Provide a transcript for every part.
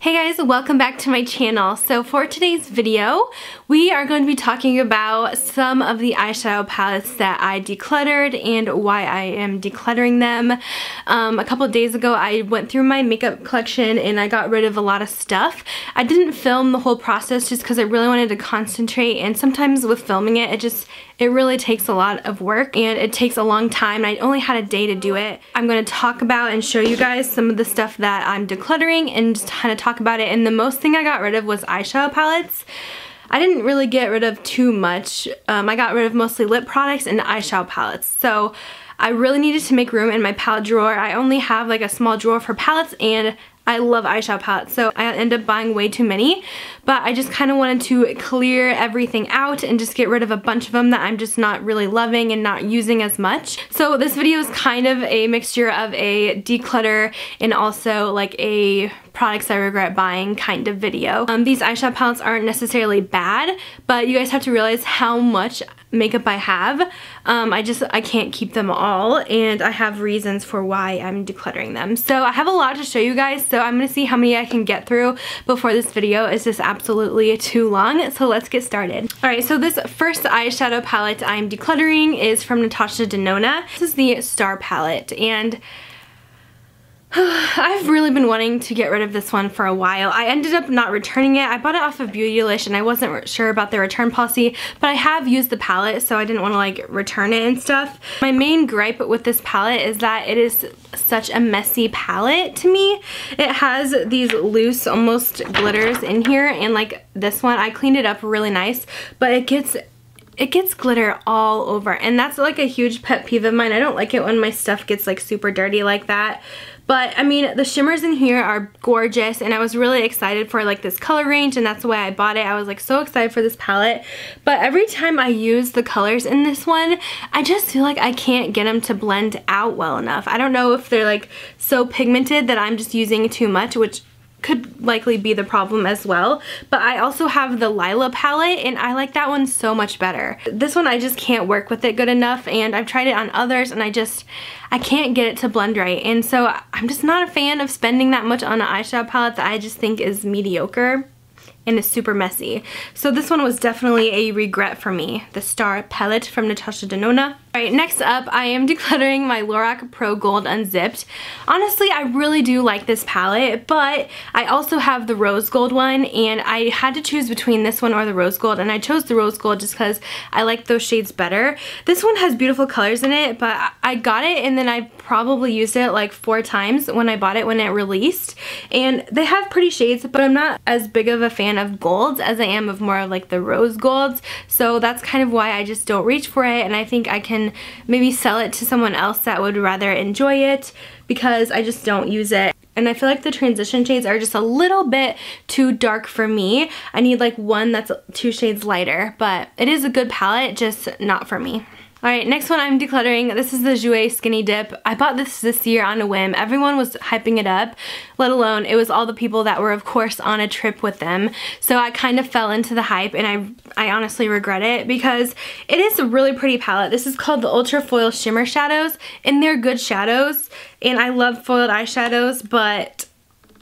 Hey guys, welcome back to my channel. So for today's video, we are going to be talking about some of the eyeshadow palettes that I decluttered and why I am decluttering them. A couple of days ago, I went through my makeup collection and I got rid of a lot of stuff. I didn't film the whole process just because I really wanted to concentrate, and sometimes with filming it, it really takes a lot of work and it takes a long time, and I only had a day to do it. I'm going to talk about and show you guys some of the stuff that I'm decluttering and just kind of talk about it. And the most thing I got rid of was eyeshadow palettes. I didn't really get rid of too much. I got rid of mostly lip products and eyeshadow palettes. So I really needed to make room in my palette drawer. I only have like a small drawer for palettes, and I love eyeshadow palettes, so I ended up buying way too many, but I just kind of wanted to clear everything out and just get rid of a bunch of them that I'm just not really loving and not using as much. So this video is kind of a mixture of a declutter and also like a products I regret buying kind of video. These eyeshadow palettes aren't necessarily bad, but you guys have to realize how much makeup I have. I can't keep them all, and I have reasons for why I'm decluttering them. So I have a lot to show you guys, so I'm gonna see how many I can get through before this video is just absolutely too long. So let's get started. Alright, so this first eyeshadow palette I'm decluttering is from Natasha de Nonna. This is the Star palette, and I've really been wanting to get rid of this one for a while. I ended up not returning it. I bought it off of Beautylish and I wasn't sure about their return policy, but I have used the palette, so I didn't want to like return it and stuff. My main gripe with this palette is that it is such a messy palette to me. It has these loose almost glitters in here, and like this one, I cleaned it up really nice, but it gets glitter all over, and that's like a huge pet peeve of mine. I don't like it when my stuff gets like super dirty like that. But I mean, the shimmers in here are gorgeous, and I was really excited for like this color range, and that's why I bought it. I was like so excited for this palette, but every time I use the colors in this one, I just feel like I can't get them to blend out well enough. I don't know if they're like so pigmented that I'm just using too much, which could likely be the problem as well. But I also have the Lila Palette, and I like that one so much better. This one, I just can't work with it good enough, and I've tried it on others, and I can't get it to blend right. And so I'm just not a fan of spending that much on an eyeshadow palette that I just think is mediocre and is super messy. So this one was definitely a regret for me, the Star palette from Natasha de Nonna. Alright, next up, I am decluttering my Lorac Pro Gold Unzipped. Honestly, I really do like this palette, but I also have the Rose Gold one, and I had to choose between this one or the Rose Gold, and I chose the Rose Gold just because I like those shades better. This one has beautiful colors in it, but I got it and then I probably used it like 4 times when I bought it when it released, and they have pretty shades, but I'm not as big of a fan of golds as I am of more of like the rose golds, so that's kind of why I just don't reach for it, and I think I can maybe sell it to someone else that would rather enjoy it, because I just don't use it. And I feel like the transition shades are just a little bit too dark for me. I need like one that's 2 shades lighter, but it is a good palette, just not for me. Alright, next one I'm decluttering. This is the Jouer Skinny Dip. I bought this year on a whim. Everyone was hyping it up, let alone it was all the people that were of course on a trip with them. So I kind of fell into the hype, and I honestly regret it because it is a really pretty palette. This is called the Ultra Foil Shimmer Shadows, and they're good shadows, and I love foiled eyeshadows, but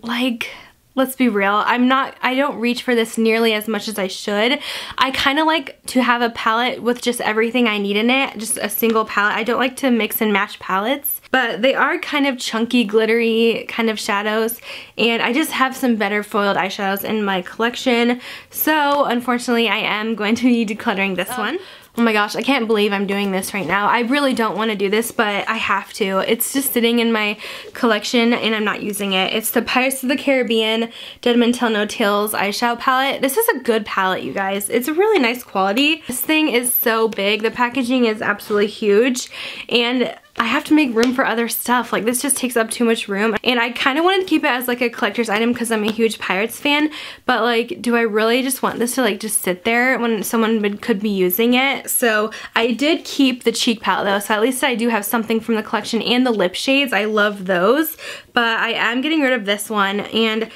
like, let's be real, I don't reach for this nearly as much as I should. I kind of like to have a palette with just everything I need in it, just a single palette. I don't like to mix and match palettes, but they are kind of chunky, glittery kind of shadows, and I just have some better foiled eyeshadows in my collection. So unfortunately, I am going to be decluttering this one. Oh my gosh, I can't believe I'm doing this right now. I really don't want to do this, but I have to. It's just sitting in my collection and I'm not using it. It's the Pirates of the Caribbean Dead Men Tell No Tales eyeshadow palette. This is a good palette, you guys. It's a really nice quality. This thing is so big. The packaging is absolutely huge, and I have to make room for other stuff. Like, this just takes up too much room, and I kind of wanted to keep it as like a collector's item because I'm a huge Pirates fan, but like, do I really just want this to like just sit there when someone could be using it? So I did keep the cheek palette though, so at least I do have something from the collection, and the lip shades, I love those, but I am getting rid of this one, and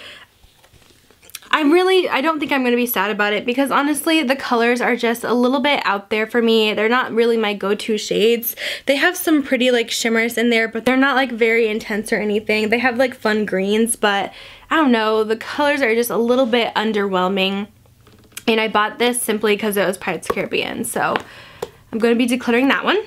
I don't think I'm going to be sad about it because honestly the colors are just a little bit out there for me. They're not really my go-to shades. They have some pretty like shimmers in there, but they're not like very intense or anything. They have like fun greens, but I don't know, the colors are just a little bit underwhelming. And I bought this simply because it was Pirates of the Caribbean, so I'm going to be decluttering that one.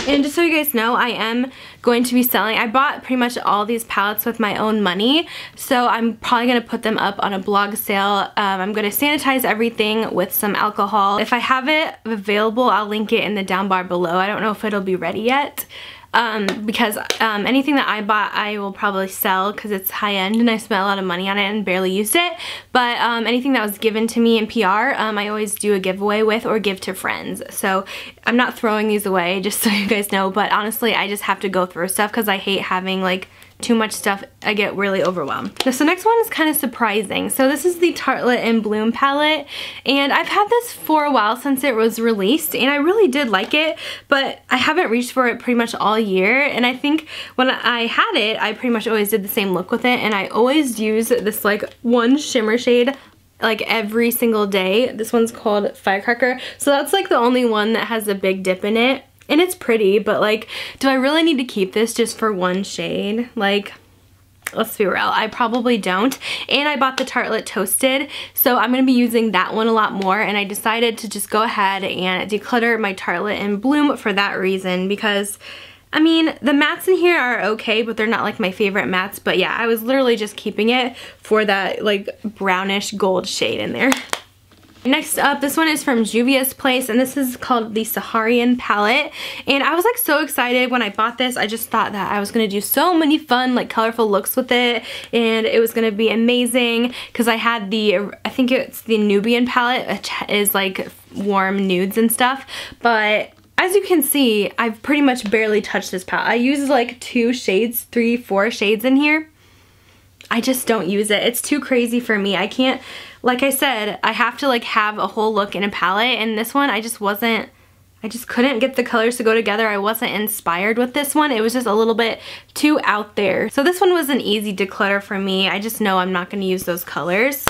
And just so you guys know, I am going to be selling. I bought pretty much all these palettes with my own money, so I'm probably going to put them up on a blog sale. I'm going to sanitize everything with some alcohol. If I have it available, I'll link it in the down bar below. I don't know if it'll be ready yet. Because anything that I bought I will probably sell because it's high-end and I spent a lot of money on it and barely used it. But anything that was given to me in PR, I always do a giveaway with or give to friends. So I'm not throwing these away, just so you guys know, but honestly I just have to go through stuff because I hate having like too much stuff. I get really overwhelmed. So next one is kind of surprising. So this is the Tartlet in Bloom palette, and I've had this for a while since it was released, and I really did like it, but I haven't reached for it pretty much all year. And I think when I had it, I pretty much always did the same look with it, and I always use this like one shimmer shade like every single day. This one's called Firecracker, so that's like the only one that has a big dip in it. And it's pretty, but like, do I really need to keep this just for one shade? Like, let's be real, I probably don't. And I bought the Tartlet Toasted, so I'm going to be using that one a lot more, and I decided to just go ahead and declutter my Tartlet in Bloom for that reason, because I mean, the mattes in here are okay, but they're not like my favorite mattes. But yeah, I was literally just keeping it for that like brownish gold shade in there. Next up, this one is from Juvia's Place, and this is called the Saharian palette. And I was like so excited when I bought this. I just thought that I was going to do so many fun like colorful looks with it, and it was going to be amazing because I had the, I think it's the Nubian palette, which is like warm nudes and stuff. But as you can see, I've pretty much barely touched this palette. I use like 2 shades, 3, 4 shades in here. I just don't use it. It's too crazy for me. I can't, like I said, I have to like have a whole look in a palette, and this one I just couldn't get the colors to go together. I wasn't inspired with this one. It was just a little bit too out there. So this one was an easy declutter for me. I just know I'm not going to use those colors.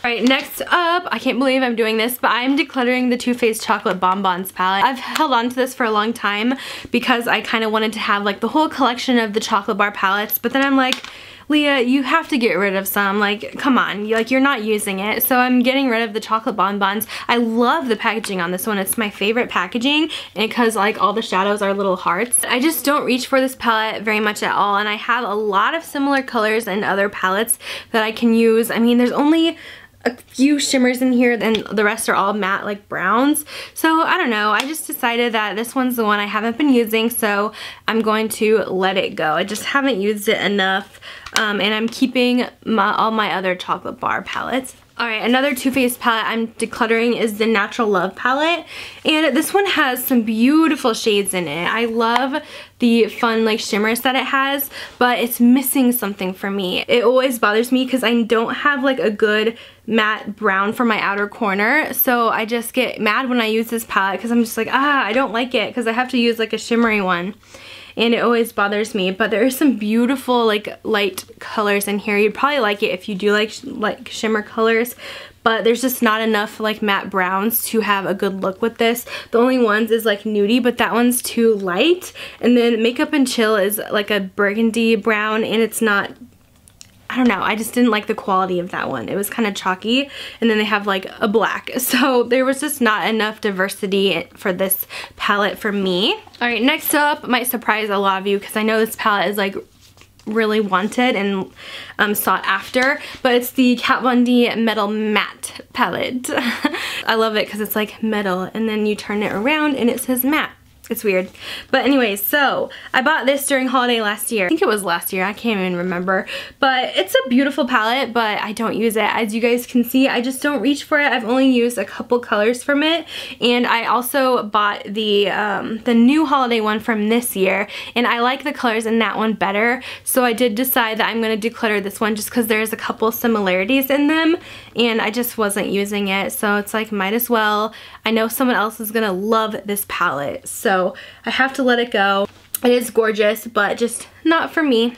Alright, next up, I can't believe I'm doing this, but I'm decluttering the Too Faced Chocolate Bonbons palette. I've held on to this for a long time because I kind of wanted to have like the whole collection of the chocolate bar palettes, but then I'm like, Leah, you have to get rid of some. Like, come on, like you're not using it. So I'm getting rid of the chocolate bonbons. I love the packaging on this one. It's my favorite packaging, and because like all the shadows are little hearts. I just don't reach for this palette very much at all, and I have a lot of similar colors in other palettes that I can use. I mean, there's only a few shimmers in here, and the rest are all matte like browns. So I don't know, I just decided that this one's the one I haven't been using, so I'm going to let it go. I just haven't used it enough, and I'm keeping all my other chocolate bar palettes. Alright, another Too Faced palette I'm decluttering is the Natural Love palette, and this one has some beautiful shades in it. I love the fun like shimmers that it has, but it's missing something for me. It always bothers me because I don't have like a good matte brown for my outer corner, so I just get mad when I use this palette because I'm just like, I don't like it because I have to use like a shimmery one. And it always bothers me, but there are some beautiful like light colors in here. You'd probably like it if you do like shimmer colors, but there's just not enough like matte browns to have a good look with this. The only ones is like nudie, but that one's too light. And then Makeup and Chill is like a burgundy brown, and it's not, I don't know, I just didn't like the quality of that one. It was kind of chalky, and then they have like a black. So there was just not enough diversity for this palette for me. Alright, next up might surprise a lot of you because I know this palette is like really wanted and sought after, but it's the Kat Von D Metal Matte palette. I love it because it's like metal, and then you turn it around and it says matte. It's weird. But anyways, so I bought this during holiday last year. I think it was last year. I can't even remember. But it's a beautiful palette, but I don't use it. As you guys can see, I just don't reach for it. I've only used a couple colors from it. And I also bought the new holiday one from this year. And I like the colors in that one better. So I did decide that I'm going to declutter this one just because there's a couple similarities in them. And I just wasn't using it. So it's like, might as well. I know someone else is going to love this palette. So I have to let it go. It is gorgeous, but just not for me.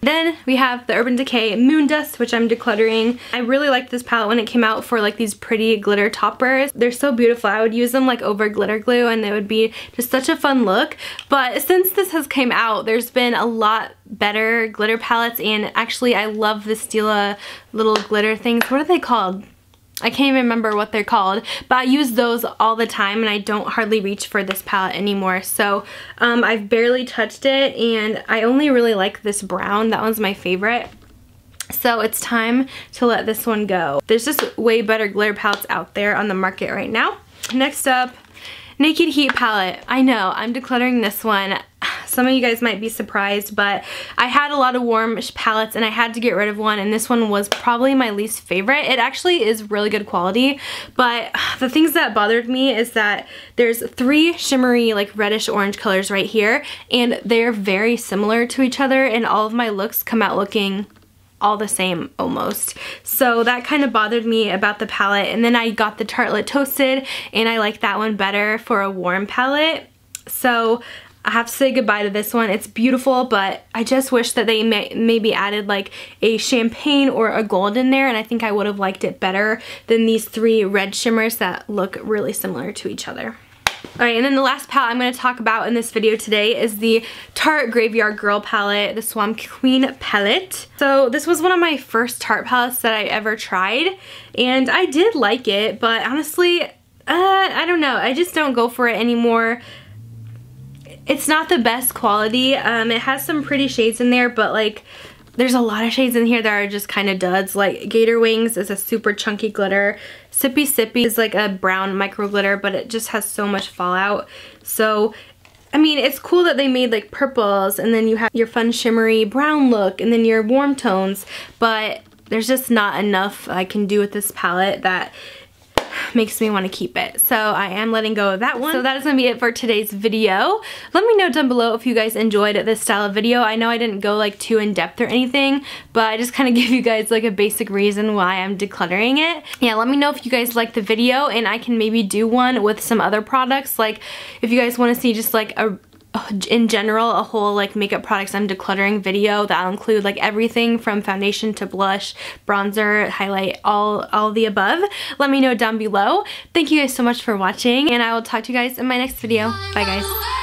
Then we have the Urban Decay Moon Dust, which I'm decluttering. I really liked this palette when it came out for like these pretty glitter toppers. They're so beautiful. I would use them like over glitter glue and they would be just such a fun look. But since this has came out, there's been a lot better glitter palettes, and actually I love the Stila little glitter things. What are they called? I can't even remember what they're called, but I use those all the time and I don't hardly reach for this palette anymore. So I've barely touched it and I only really like this brown. That one's my favorite. So it's time to let this one go. There's just way better glitter palettes out there on the market right now. Next up, Naked Heat palette. I know, I'm decluttering this one. Some of you guys might be surprised, but I had a lot of warm palettes and I had to get rid of one, and this one was probably my least favorite. It actually is really good quality, but the things that bothered me is that there's 3 shimmery like reddish orange colors right here, and they're very similar to each other, and all of my looks come out looking all the same almost. So that kind of bothered me about the palette. And then I got the Tartlet Toasted and I like that one better for a warm palette. So I have to say goodbye to this one. It's beautiful, but I just wish that they maybe added like a champagne or a gold in there, and I think I would have liked it better than these 3 red shimmers that look really similar to each other. Alright, and then the last palette I'm going to talk about in this video today is the Tarte Graveyard Girl palette, the Swan Queen palette. So this was one of my first Tarte palettes that I ever tried, and I did like it, but honestly, I don't know, I just don't go for it anymore. It's not the best quality. It has some pretty shades in there, but like there's a lot of shades in here that are just kind of duds. Like Gator Wings is a super chunky glitter. Sippy Sippy is like a brown micro glitter, but it just has so much fallout. So I mean, it's cool that they made like purples, and then you have your fun shimmery brown look, and then your warm tones, but there's just not enough I can do with this palette that makes me want to keep it. So I am letting go of that one. So that is going to be it for today's video. Let me know down below if you guys enjoyed this style of video. I know I didn't go like too in depth or anything, but I just kind of give you guys like a basic reason why I'm decluttering it. Yeah, let me know if you guys like the video, and I can maybe do one with some other products. Like if you guys want to see just like in general a whole like makeup products I'm decluttering video that'll include like everything from foundation to blush, bronzer, highlight, all the above, let me know down below. Thank you guys so much for watching, and I will talk to you guys in my next video. Bye guys.